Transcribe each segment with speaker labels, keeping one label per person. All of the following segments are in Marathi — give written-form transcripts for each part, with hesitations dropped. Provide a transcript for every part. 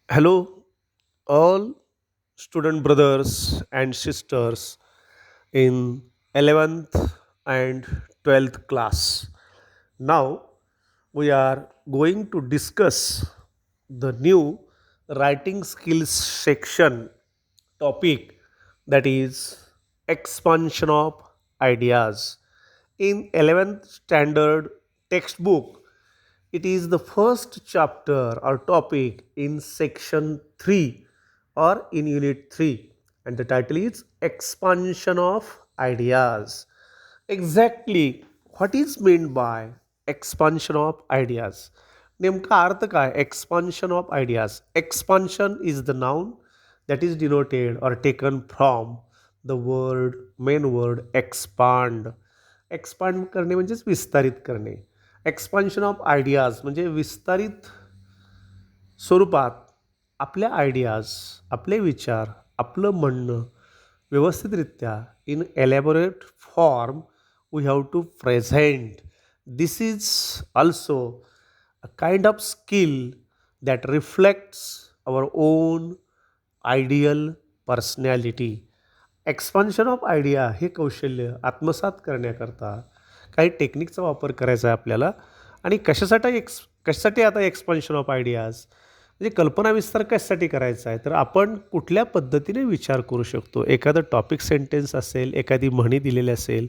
Speaker 1: Hello, all student brothers and sisters in 11th and 12th class. Now, we are going to discuss the new writing skills section topic, that is expansion of ideas. In 11th standard textbook, it is the first chapter or topic in section 3 or in unit 3, and the title is expansion of ideas. Exactly what is meant by expansion of ideas? नेमका अर्थ काय expansion of ideas? Expansion is the noun that is denoted or taken from the main word expand. Expand करणे म्हणजेच विस्तारित करणे. एक्सपान्शन ऑफ आयडियाज म्हणजे विस्तारित स्वरूपात आपल्या आयडियाज, आपले विचार, आपलं म्हणणं व्यवस्थितरित्या in elaborate form we have to present. This is also a kind of skill that reflects our own ideal personality. Expansion of idea हे कौशल्य आत्मसात करण्याकरता काही टेक्निकचा वापर करायचा आहे आपल्याला. आणि कशासाठी आता एक्सपान्शन ऑफ आयडियाज म्हणजे कल्पना विस्तार कशासाठी करायचा आहे, तर आपण कुठल्या पद्धतीने विचार करू शकतो. एखादं टॉपिक सेंटेन्स असेल, एखादी म्हणी दिलेली असेल,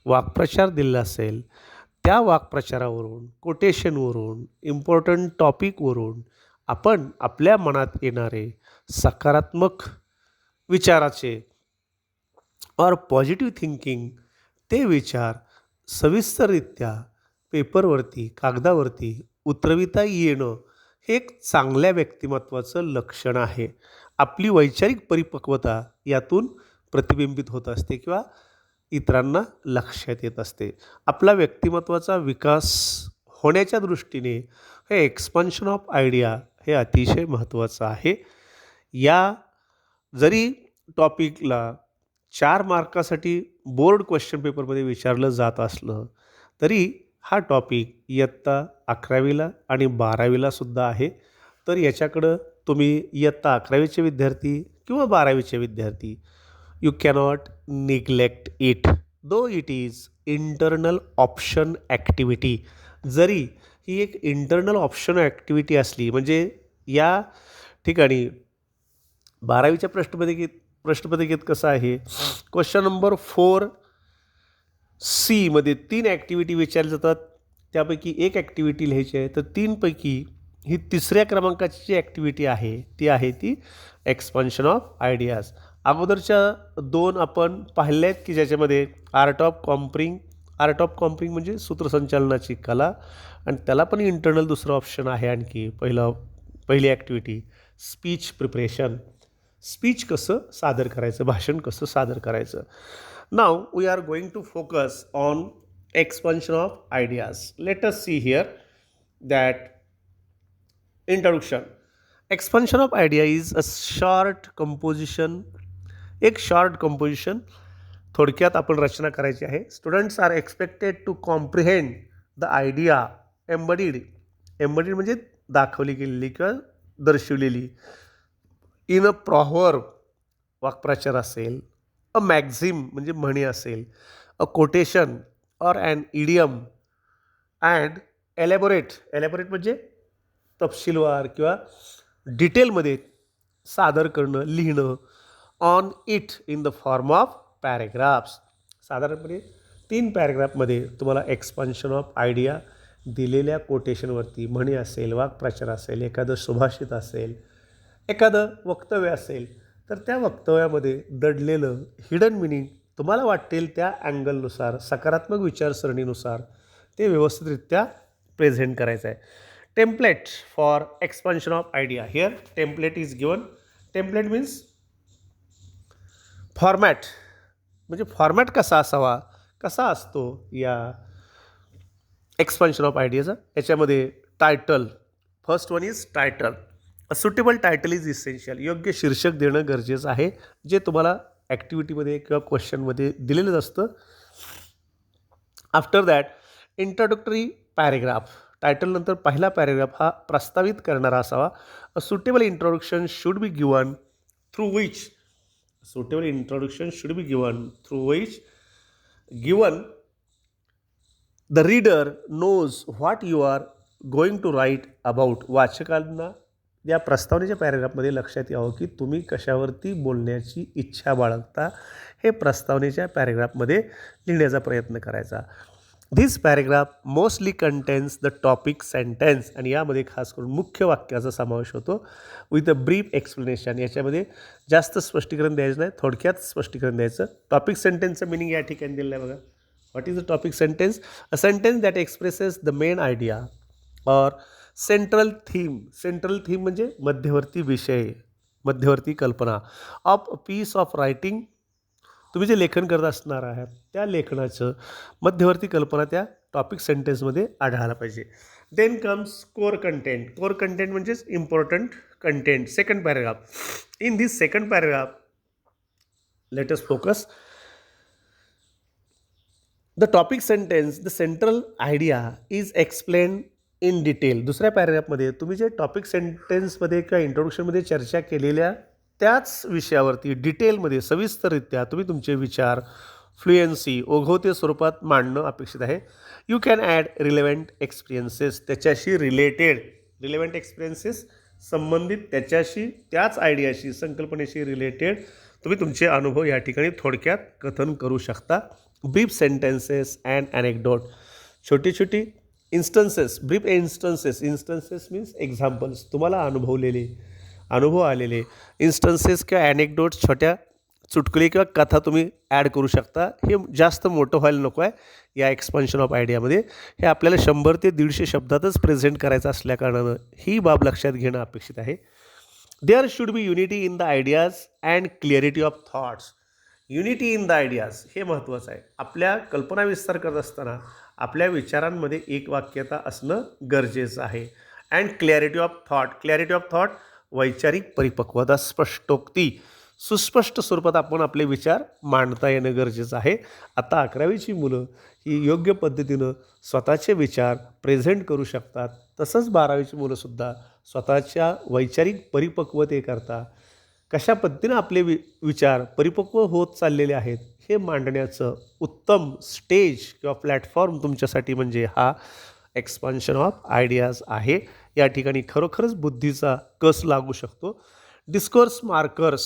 Speaker 1: वाक्प्रचार दिलेला असेल, त्या वाक्प्रचारावरून, कोटेशनवरून, इम्पॉर्टंट टॉपिकवरून आपण आपल्या मनात येणारे सकारात्मक विचाराचे और पॉझिटिव्ह थिंकिंग ते विचार सविस्तररित्या पेपरवरती, कागदावरती उतरविता येणं हे एक चांगल्या व्यक्तिमत्वाचं लक्षण आहे. आपली वैचारिक परिपक्वता यातून प्रतिबिंबित होत असते किंवा इतरांना लक्षात येत असते. आपला व्यक्तिमत्वाचा विकास होण्याच्या दृष्टीने हे एक्सपान्शन ऑफ आयडिया हे अतिशय महत्त्वाचं आहे. या जरी टॉपिकला 4 मार्कासाठी बोर्ड क्वेश्चन पेपरमध्ये विचारलं जात असलं तरी हा टॉपिक इयत्ता 11वीला आणि 12वीला सुद्धा आहे. तर याच्याकडं तुम्ही इयत्ता 11वीचे विद्यार्थी किंवा 12वीचे विद्यार्थी you cannot neglect it though it is internal option activity. जरी ही एक इंटरनल ऑप्शन ॲक्टिव्हिटी असली म्हणजे या ठिकाणी 12वीच्या प्रश्नपत्रिकेत कसं आहे, क्वेश्चन नंबर 4C मध्ये 3 ॲक्टिव्हिटी विचारल्या जातात. त्यापैकी एक ॲक्टिव्हिटी लिहायची आहे. तर 3पैकी ही 3ऱ्या क्रमांकाची जी ॲक्टिव्हिटी आहे ती एक्सपान्शन ऑफ आयडियाज. अगोदरच्या 2 आपण पाहिल्या आहेत की ज्याच्यामध्ये आर्ट ऑफ कॉम्परिंग म्हणजे सूत्रसंचालनाची कला, आणि त्याला पण इंटरनल दुसरं ऑप्शन आहे आणखी. पहिली ॲक्टिव्हिटी स्पीच प्रिपरेशन, स्पीच कसं सादर करायचं, भाषण कसं सादर करायचं. Now we are going to focus on expansion of ideas. Let us see here that introduction. Expansion of idea is a short composition. एक शॉर्ट कंपोजिशन थोडक्यात आपण रचना करायची आहे. Students are expected to comprehend the idea embedded म्हणजे दाखवली गेलेली किंवा दर्शवलेली इन अ प्रॉव्हर्ब वाक्प्रचार असेल, अ मॅक्झिम म्हणजे म्हणी असेल, अ कोटेशन और ॲन इडियम अँड एलॅबोरेट म्हणजे तपशीलवार किंवा डिटेलमध्ये सादर करणं, लिहिणं on it in the form of paragraphs. साधारणपणे 3 पॅरेग्राफमध्ये तुम्हाला एक्सपान्शन ऑफ आयडिया दिलेल्या कोटेशनवरती, म्हणी असेल, वाक्प्रचार असेल, एखादं सुभाषित असेल, एखादं वक्तव्य असेल, तर त्या वक्तव्यामध्ये दडलेलं हिडन मिनिंग तुम्हाला वाटेल त्या अँगलनुसार, सकारात्मक विचारसरणीनुसार ते व्यवस्थितरित्या प्रेझेंट करायचं आहे. Template for expansion of idea. Here template is given. Template means format. म्हणजे फॉर्मॅट कसा असतो या एक्सपान्शन ऑफ आयडियाचा. याच्यामध्ये title, first one is title. A suitable title is essential. योग्य शीर्षक देणं गरजेचं आहे, जे तुम्हाला ॲक्टिव्हिटीमध्ये किंवा क्वेश्चनमध्ये दिलेलं असतं. After that introductory paragraph. Title नंतर पहिला पॅरेग्राफ हा प्रस्तावित करणारा असावा. A suitable introduction should be given through which suitable introduction should be given through which given the reader knows what you are going to write about. वाचकांना या प्रस्तावनेच्या पॅरेग्राफमध्ये लक्षात यावं की तुम्ही कशावरती बोलण्याची इच्छा बाळगता हे प्रस्तावनेच्या पॅरेग्राफमध्ये लिहिण्याचा प्रयत्न करायचा. This paragraph mostly contains the topic sentence आणि यामध्ये खास करून मुख्य वाक्याचा समावेश होतो विथ अ ब्रीफ एक्सप्लेनेशन. याच्यामध्ये जास्त स्पष्टीकरण द्यायचं नाही, थोडक्यात स्पष्टीकरण द्यायचं. टॉपिक सेंटेन्सचं मिनिंग या ठिकाणी दिलेलं आहे बघा. What is the topic sentence? A sentence that expresses the main idea or central theme. Central theme म्हणजे मध्यवर्ती विषय, मध्यवर्ती कल्पना of a piece of writing. तुम्ही जे लेखन करत असणार आहात त्या लेखनाचं मध्यवर्ती कल्पना त्या टॉपिक सेंटेन्समध्ये आढळायला पाहिजे. Then comes core content. Core content म्हणजेच important content. Second paragraph. In this second paragraph let us focus the topic sentence the central idea is explain in detail. दुसऱ्या पॅरेग्राफमध्ये तुम्ही जे टॉपिक सेंटेन्समध्ये किंवा इंट्रोडक्शनमध्ये चर्चा केलेल्या त्याच विषयावरती डिटेलमध्ये सविस्तररित्या तुम्ही तुमचे विचार फ्लुएन्सी ओघवते स्वरूपात मांडणं अपेक्षित आहे. You can add relevant experiences. त्याच्याशी रिलेव्हंट एक्सपिरियन्सेस संबंधित त्याच्याशी त्याच आयडियाशी संकल्पनेशी रिलेटेड तुम्ही तुमचे अनुभव या ठिकाणी थोडक्यात कथन करू शकता. Brief sentences and anecdote. छोटी छोटी instances. Brief instances means examples. तुम्हाला अनुभव आलेले इन्स्टन्सेस किंवा ॲनेक्डोट्स, छोट्या चुटकुले किंवा कथा तुम्ही ॲड करू शकता. हे जास्त मोठं व्हायला नको आहे या एक्सपान्शन ऑफ आयडियामध्ये. हे आपल्याला 100 ते 150 शब्दातच प्रेझेंट करायचं असल्याकारणानं ही बाब लक्षात घेणं अपेक्षित आहे. There should be unity in the ideas and clarity of thoughts. Unity in the ideas हे महत्त्वाचं आहे. आपल्या कल्पना विस्तार करत असताना आपल्या विचारांमध्ये एकवाक्यता असणं गरजेचं आहे. अँड क्लॅरिटी ऑफ थॉट वैचारिक परिपक्वता, स्पष्टोक्ती, सुस्पष्ट स्वरूपात आपण आपले विचार मांडता येणं गरजेचं आहे. आता 11वीची मुलं ही योग्य पद्धतीनं स्वतःचे विचार प्रेझेंट करू शकतात. तसंच 12वीची मुलंसुद्धा स्वतःच्या वैचारिक परिपक्वतेकरता कशा पद्धतीनं आपले विचार परिपक्व होत चाललेले आहेत हे मांडण्याचं उत्तम स्टेज किंवा प्लॅटफॉर्म तुमच्यासाठी म्हणजे हा एक्सपान्शन ऑफ आयडियाज आहे. या ठिकाणी खरोखरच बुद्धीचा कस लागू शकतो. Discourse markers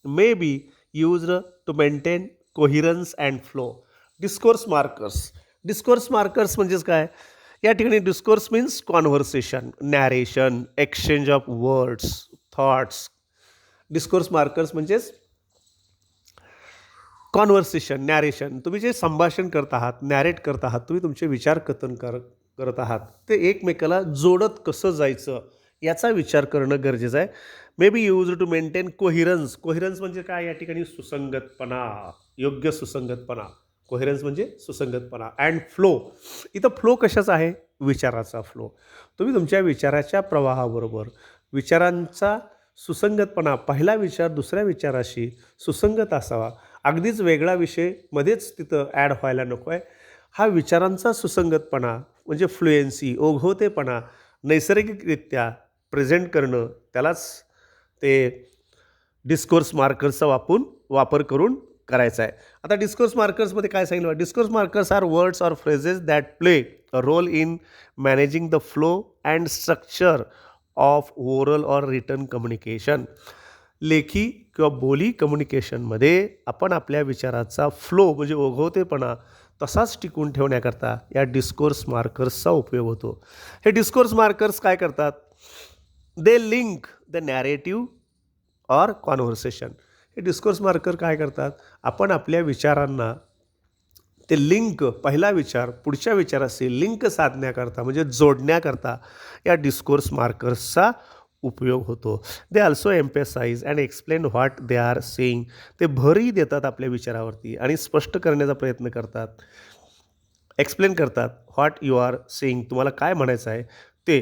Speaker 1: may be used to maintain coherence and flow. Discourse markers म्हणजेच काय? या ठिकाणी discourse means conversation, narration, exchange of words, thoughts. Discourse markers म्हणजेच कॉन्व्हर्सेशन, नॅरेशन. तुम्ही जे संभाषण करत आहात, नॅरेट करत आहात, तुम्ही तुमचे विचार कथन करत आहात ते एकमेकाला जोडत कसं जायचं याचा विचार करणं गरजेचं आहे. May be use to maintain coherence. Coherence म्हणजे काय? या ठिकाणी सुसंगतपणा, योग्य सुसंगतपणा. कोहिरन्स म्हणजे सुसंगतपणा. And flow. इथं फ्लो कशाचा आहे? विचाराचा फ्लो. तुम्ही तुमच्या विचाराच्या प्रवाहाबरोबर विचारांचा सुसंगतपणा, पहिला विचार दुसऱ्या विचाराशी सुसंगत असावा. अगदीच वेगळा विषय मध्येच तिथं ॲड व्हायला नको आहे. हा विचारांचा सुसंगतपणा म्हणजे फ्लुएन्सी, ओघवतेपणा नैसर्गिकरित्या प्रेझेंट करणं, त्यालाच ते डिस्कोर्स मार्कर्सचा वापर करून करायचा आहे. आता डिस्कोर्स मार्कर्समध्ये काय सांगितलं? Discourse markers are words or phrases that play a role in managing the flow and structure of oral or written communication. लेखी किंवा बोली कम्युनिकेशनमध्ये आपण आपल्या विचाराचा फ्लो म्हणजे ओघवतेपणा तसाच टिकून ठेवण्याकरता या डिस्कोर्स मार्कर्सचा उपयोग होतो. हे डिस्कोर्स मार्कर्स काय करतात? They link the narrative or conversation. हे डिस्कोर्स मार्कर काय करतात? आपण आपल्या विचारांना ते लिंक, पहिला विचार पुढच्या विचाराशी लिंक साधण्याकरता म्हणजे जोडण्याकरता या डिस्कोर्स मार्कर्सचा उपयोग होतो. They also emphasise and explain what they are saying. ते भरही देतात आपल्या विचारावरती आणि स्पष्ट करण्याचा प्रयत्न करतात, एक्सप्लेन करतात व्हॉट यू आर सेईंग, तुम्हाला काय म्हणायचं आहे ते.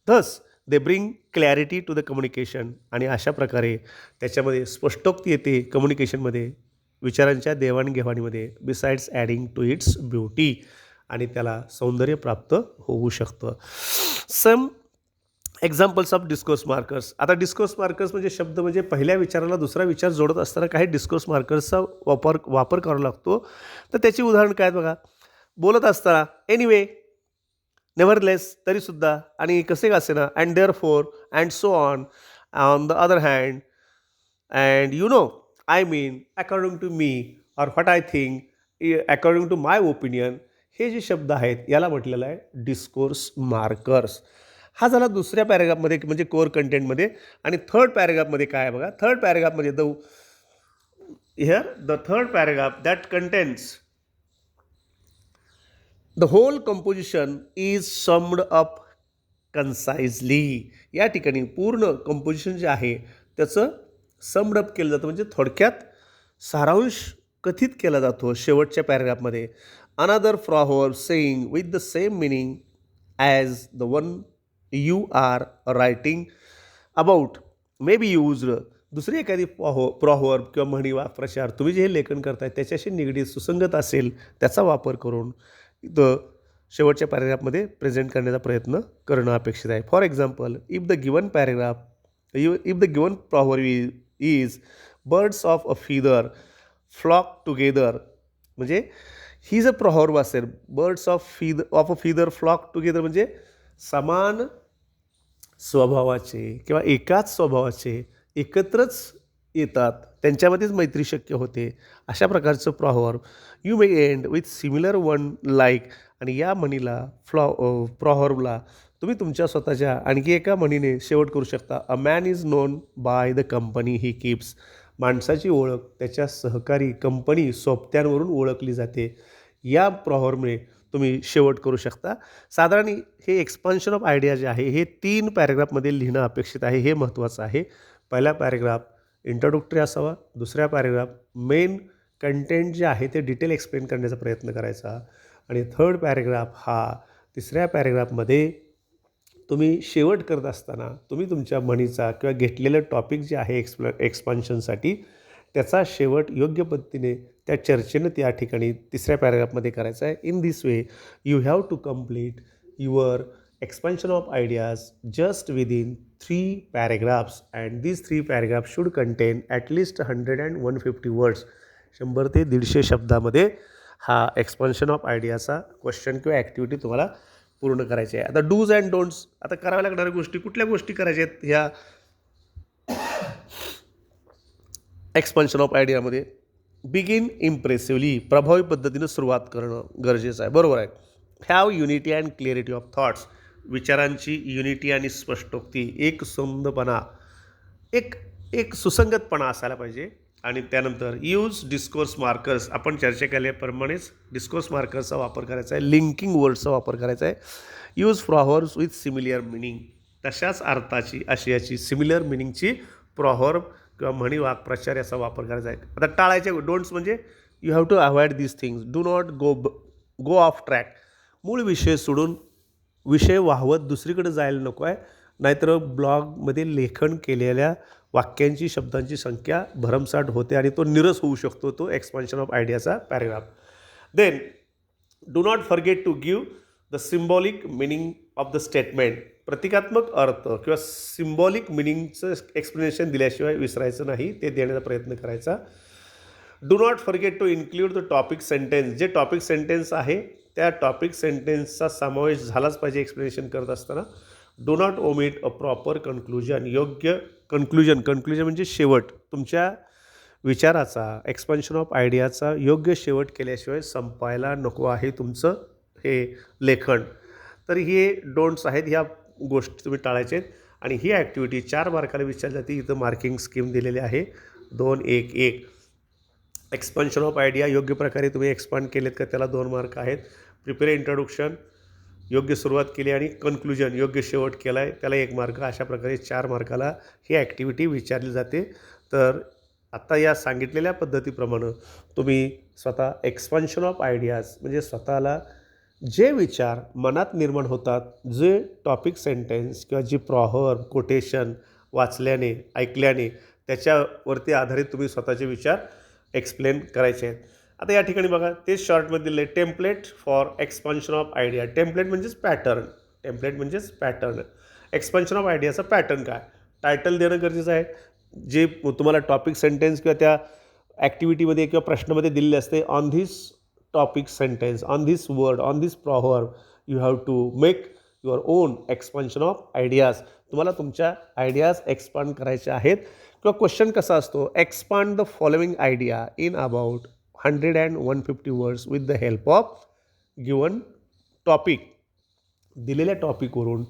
Speaker 1: Thus they bring clarity to the communication. आणि अशा प्रकारे त्याच्यामध्ये स्पष्टोक्ती येते कम्युनिकेशनमध्ये, विचारांच्या देवाणघेवाणीमध्ये. Besides adding to its beauty. आणि त्याला सौंदर्य प्राप्त होऊ शकतं. Some examples of discourse markers. आता डिस्कोर्स मार्कर्स म्हणजे शब्द म्हणजे पहिल्या विचाराला दुसरा विचार जोडत असताना काही डिस्कोर्स मार्कर्सचा वापर करावा लागतो. तर त्याची उदाहरण काय बघा, बोलत असताना एनिवे, नेव्हरलेस तरीसुद्धा, आणि कसे का असेना, and therefore, and so on, on the other hand, and you know, I mean, according to me, or what I think, according to my opinion, हे जे शब्द आहेत याला म्हटलेलं आहे डिस्कोर्स मार्कर्स. हा झाला दुसऱ्या पॅरेग्राफमध्ये म्हणजे कोर कंटेंटमध्ये. आणि थर्ड पॅरेग्राफमध्ये काय आहे बघा, थर्ड पॅरेग्राफमध्ये the third paragraph that contains the whole composition is summed up concisely. या ठिकाणी पूर्ण कंपोजिशन जे आहे त्याचं समड अप केलं जातं, म्हणजे थोडक्यात सारांश कथित केला जातो शेवटच्या पॅरेग्राफमध्ये. Another proverb saying with the same meaning as the one you are writing about may be used. दुसरी एखादी प्रॉवर्ब किंवा म्हणी वा प्रचार तुम्ही जे लेखन करताय त्याच्याशी निगडीत सुसंगत असेल त्याचा वापर करून शेवटच्या पॅरेग्राफमध्ये प्रेझेंट करण्याचा प्रयत्न करणं अपेक्षित आहे. For example, if the given proverb is birds of a feather flock together, म्हणजे ही जर प्रॉवर्ब असेल birds of a feather flock together, म्हणजे समान स्वभावाचे किंवा एकाच स्वभावाचे एकत्रच येतात, त्यांच्यामध्येच मैत्री शक्य होते, अशा प्रकारचं proverb. You may end with similar one like, आणि या म्हणीला प्रॉवर्बला तुम्ही तुमच्या स्वतःच्या आणखी एका म्हणीने शेवट करू शकता. A man is known by the company he keeps. माणसाची ओळख त्याच्या सहकारी कंपनी सोबत्यांवरून ओळखली जाते. या प्रॉवर्बने तुम्ही शेवट करू शकता. साधारण हे एक्सपान्शन ऑफ आयडिया जे आहे हे 3 पॅरेग्राफमध्ये लिहिणं अपेक्षित आहे, हे महत्त्वाचं आहे. पहिला पॅरेग्राफ इंट्रोडक्टरी असावा, दुसऱ्या पॅरेग्राफ मेन कंटेंट जे आहे ते डिटेल एक्सप्लेन करण्याचा प्रयत्न करायचा, आणि थर्ड पॅरेग्राफ हा तिसऱ्या पॅरेग्राफमध्ये तुम्ही शेवट करत असताना तुम्ही तुमच्या म्हणीचा किंवा घेतलेलं टॉपिक जे आहे एक्सपान्शनसाठी त्याचा शेवट योग्य पद्धतीने त्या चर्चेनं त्या ठिकाणी तिसऱ्या पॅरेग्राफमध्ये करायचा आहे. In this way you have to complete your expansion of ideas just within 3 paragraphs, and these 3 paragraphs should contain at least 100 and 150 words. 100 ते 150 शब्दामध्ये हा एक्सपान्शन ऑफ आयडियाचा क्वेश्चन किंवा ॲक्टिव्हिटी तुम्हाला पूर्ण करायची आहे. आता डूज अँड डोंट्स, आता कराव्या लागणाऱ्या गोष्टी कुठल्या गोष्टी करायच्या आहेत ह्या एक्सपान्शन ऑफ आयडियामध्ये. बिगिन इम्प्रेसिव्हली, प्रभावी पद्धतीनं सुरुवात करणं गरजेचं आहे, बरोबर आहे. Have unity and clarity of thoughts, विचारांची युनिटी आणि स्पष्टोक्ती, एक सुंदरपणा, एक सुसंगतपणा असायला पाहिजे. आणि त्यानंतर यूज डिस्कोर्स मार्कर्स, आपण चर्चा केल्याप्रमाणेच डिस्कोर्स मार्कर्सचा वापर करायचा आहे, लिंकिंग वर्ड्सचा वापर करायचा आहे. यूज प्रॉव्हर्ब्स विथ सिमिलर मिनिंग, तशाच अर्थाची आशयाची सिमिलर मिनिंगची प्रॉव्हर्ब किंवा म्हणी वाक्प्रचार याचा वापर करायचा आहे. आता टाळायचे डोंट्स म्हणजे you have to avoid these things. Do not go off track, मूळ विषय सोडून विषय वाहवत दुसरीकडे जायला नको आहे, नाहीतर ब्लॉगमध्ये लेखन केलेल्या वाक्यांची शब्दांची संख्या भरमसाठ होते आणि तो निरस होऊ शकतो, तो एक्सपान्शन ऑफ आयडियाचा paragraph. Then do not forget to give the symbolic meaning of the statement, प्रतिकात्मक अर्थ किंवा सिम्बॉलिक मिनिंगचं एक्सप्लेनेशन दिल्याशिवाय विसरायचं नाही, ते देण्याचा प्रयत्न करायचा. Do not forget to include the topic sentence, जे टॉपिक सेंटेन्स आहे त्या टॉपिक सेंटेन्सचा समावेश झालाच पाहिजे एक्सप्लेनेशन करत असताना. Do not omit a proper conclusion, योग्य कन्क्लुजन म्हणजे शेवट, तुमच्या विचाराचा एक्सपान्शन ऑफ आयडियाचा योग्य शेवट केल्याशिवाय संपायला नको आहे तुमचं हे लेखन. तर हे डोंट्स आहेत, ह्या गोष्टी तुम्ही टाळायचे आहेत. आणि ही ॲक्टिव्हिटी 4 मार्काला विचारली जाते. इथं मार्किंग स्कीम दिलेली आहे 2-1-1. एक्सपान्शन ऑफ आयडिया योग्य प्रकारे तुम्ही एक्सपांड केलेत का त्याला 2 मार्क आहेत. प्रिपेअर इंट्रोडक्शन योग्य सुरुवात केली आणि कन्क्लुजन योग्य शेवट केला आहे त्याला 1 मार्क. अशा प्रकारे 4 मार्काला ही ॲक्टिव्हिटी विचारली जाते. तर आता या सांगितलेल्या पद्धतीप्रमाणे तुम्ही स्वतः एक्सपान्शन ऑफ आयडियाज म्हणजे स्वतःला जे विचार मनात निर्माण होतात, जे टॉपिक सेंटेन्स किंवा जी प्रॉव्हर्ब कोटेशन वाचल्याने ऐकल्याने त्याच्यावरती आधारित तुम्ही स्वतःचे विचार एक्सप्लेन करायचे आहेत. आता या ठिकाणी बघा तेच शॉर्टमध्ये दिले template for expansion of idea. Template म्हणजेच पॅटर्न. टेम्पलेट म्हणजेच पॅटर्न. एक्सपान्शन ऑफ आयडियाचा पॅटर्न काय? टायटल देणं गरजेचं आहे. जे तुम्हाला टॉपिक सेंटेन्स किंवा त्या ॲक्टिव्हिटीमध्ये किंवा प्रश्नामध्ये दिलेले असते on this topic sentence, on this word, on this proverb you have to make your own expansion of ideas. तुम्हाला तुमच्या आयडियाज एक्सपांड करायच्या आहेत. किंवा क्वेश्चन कसा असतो, expand the following idea in about 100 and 150 words with the help of given topic. दिलेल्या टॉपिकवरून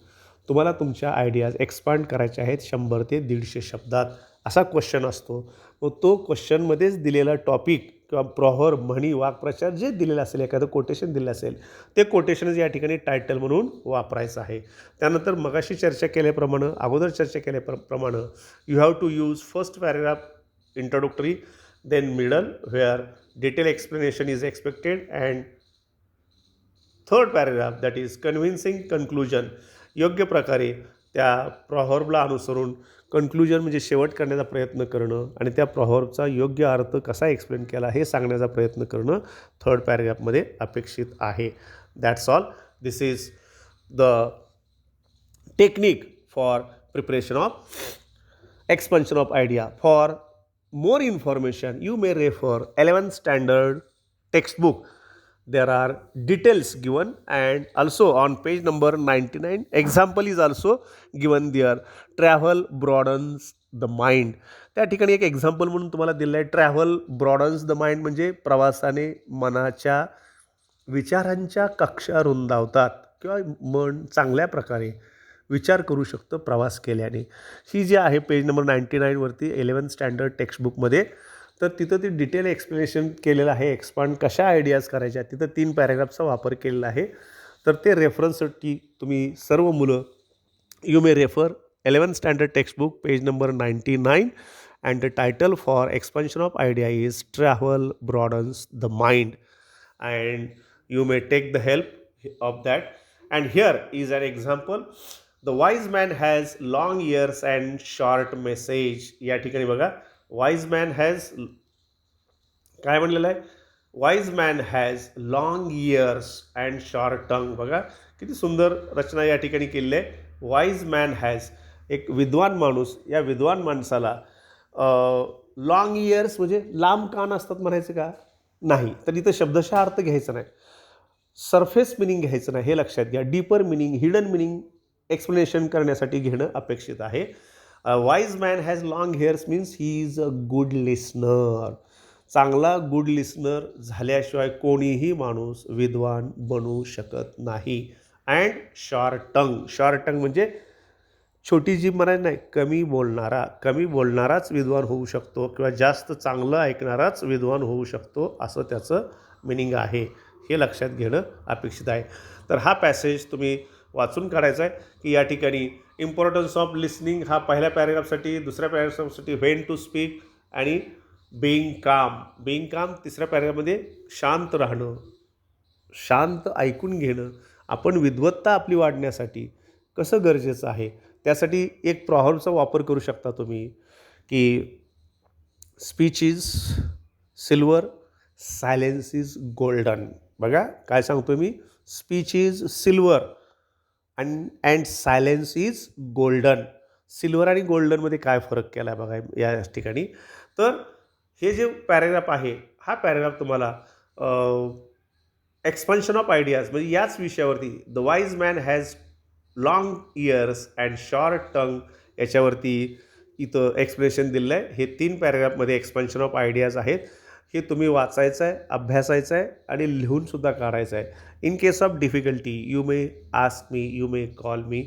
Speaker 1: तुम्हाला तुमच्या आयडियाज एक्सपांड करायच्या आहेत 100 ते 150 शब्दात. असा क्वेश्चन असतो. मग तो क्वेश्चनमध्येच दिलेला टॉपिक किंवा प्रॉव्हर्ब, म्हणी, वाक्प्रचार जे दिलेलं असेल, एखादं कोटेशन दिलं असेल, ते कोटेशनच या ठिकाणी टायटल म्हणून वापरायचं आहे. त्यानंतर मगाशी चर्चा केल्याप्रमाणे, अगोदर चर्चा केल्याप्रमाणे you have to use first paragraph introductory, then middle where detailed explanation is expected, and third paragraph that is convincing conclusion. योग्य प्रकारे त्या प्रॉव्हर्बला अनुसरून कन्क्लुजन म्हणजे शेवट करण्याचा प्रयत्न करणं आणि त्या प्रॉव्हर्बचा योग्य अर्थ कसा एक्सप्लेन केला हे सांगण्याचा प्रयत्न करणं थर्ड पॅरेग्राफमध्ये अपेक्षित आहे. That's all. This is the technique for preparation of expansion of idea. For more information you may refer 11th standard textbook. There are details given, and also on page number 99 example is also given there. Travel broadens the mind. त्या ठिकाणी एक एक्झाम्पल म्हणून तुम्हाला दिलं आहे. ट्रॅव्हल ब्रॉडन्स द माइंड म्हणजे प्रवासाने मनाच्या विचारांच्या कक्षा रुंदावतात किंवा मन चांगल्या प्रकारे विचार करू शकतो प्रवास केल्याने. ही जी आहे पेज नंबर 99वरती 11th स्टँडर्ड टेक्स्टबुकमध्ये, तर तिथं ते डिटेल एक्सप्लेनेशन केलेलं आहे. एक्सपांड कशा आयडियाज करायच्या तिथं 3 पॅरेग्राफचा वापर केलेला आहे. तर ते रेफरन्ससाठी तुम्ही सर्व मुलं you may refer 11th standard textbook page number 99 and the title for expansion of idea is travel broadens the mind, and you may take the help of that. And here is an example. The wise man has long ears and short message. या ठिकाणी बघा wise man has काय म्हणलेलं आहे, wise man has long ears and short tongue. बघा किती सुंदर रचना या ठिकाणी केलेली आहे. wise man has, एक विद्वान माणूस, या विद्वान माणसाला लॉंग इयर्स म्हणजे लांब कान असतात म्हणायचं का? नाही. तर इथं शब्दशः अर्थ घ्यायचा नाही, सरफेस मिनिंग घ्यायचं नाही, हे लक्षात घ्या. Deeper meaning, hidden meaning explanation करण्यासाठी घेणं अपेक्षित आहे. Wise man has long hairs means he is a good listener. चांगला गुड लिस्नर झाल्याशिवाय कोणीही माणूस विद्वान बनू शकत नाही. अँड शॉर्ट टंग, शॉर्ट टंग म्हणजे छोटी जीभ म्हणायची नाही, कमी बोलणारा. कमी बोलणाराच विद्वान होऊ शकतो किंवा जास्त चांगलं ऐकणाराच विद्वान होऊ शकतो, असं त्याचं मिनिंग आहे. हे लक्षात घेणं अपेक्षित आहे. तर हा पॅसेज तुम्ही वाचून काढायचा आहे की या ठिकाणी इम्पॉर्टन्स ऑफ लिसनिंग हा पहिल्या पॅरेग्राफसाठी, दुसऱ्या पॅरेग्राफसाठी व्हेन टू स्पीक आणि बीइंग काम. बीइंग काम तिसऱ्या पॅरेग्राफमध्ये शांत राहणं, शांत ऐकून घेणं. आपण विद्वत्ता आपली वाढण्यासाठी कसं गरजेचं आहे, त्यासाठी एक प्रॉव्हर्बचा वापर करू शकता तुम्ही की speech is silver, silence is golden. बघा काय सांगतो मी, speech is silver and silence is golden. Silver आणि गोल्डनमध्ये काय फरक केला आहे बघा या ठिकाणी. तर हे जे पॅरेग्राफ आहे, हा पॅरेग्राफ तुम्हाला एक्सपान्शन ऑफ आयडियाज म्हणजे याच विषयावरती, the wise man has long ears and short tongue, याच्यावरती इथं एक्सप्लेनेशन दिलेलं आहे. हे 3 पॅरेग्राफमध्ये एक्सपान्शन ऑफ आयडियाज आहेत. हे तुम्ही वाचायचं आहे, अभ्यासायचं आहे आणि लिहूनसुद्धा काढायचं आहे. In case of difficulty you may ask me, you may call me,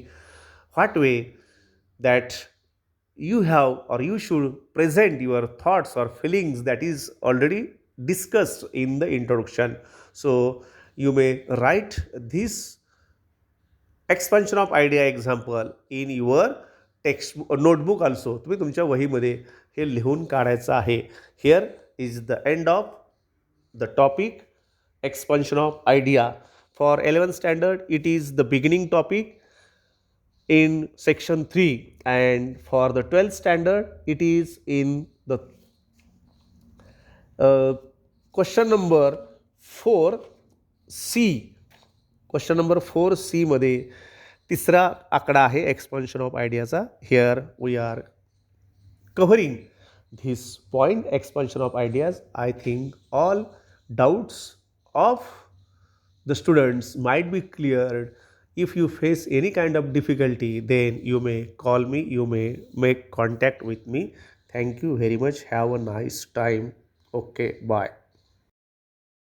Speaker 1: what way that you have or you should present your thoughts or feelings that is already discussed in the introduction. So you may write this expansion of idea example in your text notebook also. तुम्ही तुमच्या वहीमध्ये हे लिहून काढायचं आहे. Here is the end of the topic expansion of idea. For 11th standard it is the beginning topic in section 3, and for the 12th standard it is in the question number 4C. Question number 4C मध्ये तिसरा आकडा आहे एक्सपान्शन ऑफ आयडियाचा. Here we are covering this point expansion of ideas. I think all doubts of the students might be cleared. If you face any kind of difficulty, then you may call me, you may make contact with me. Thank you very much. Have a nice time. Okay, bye.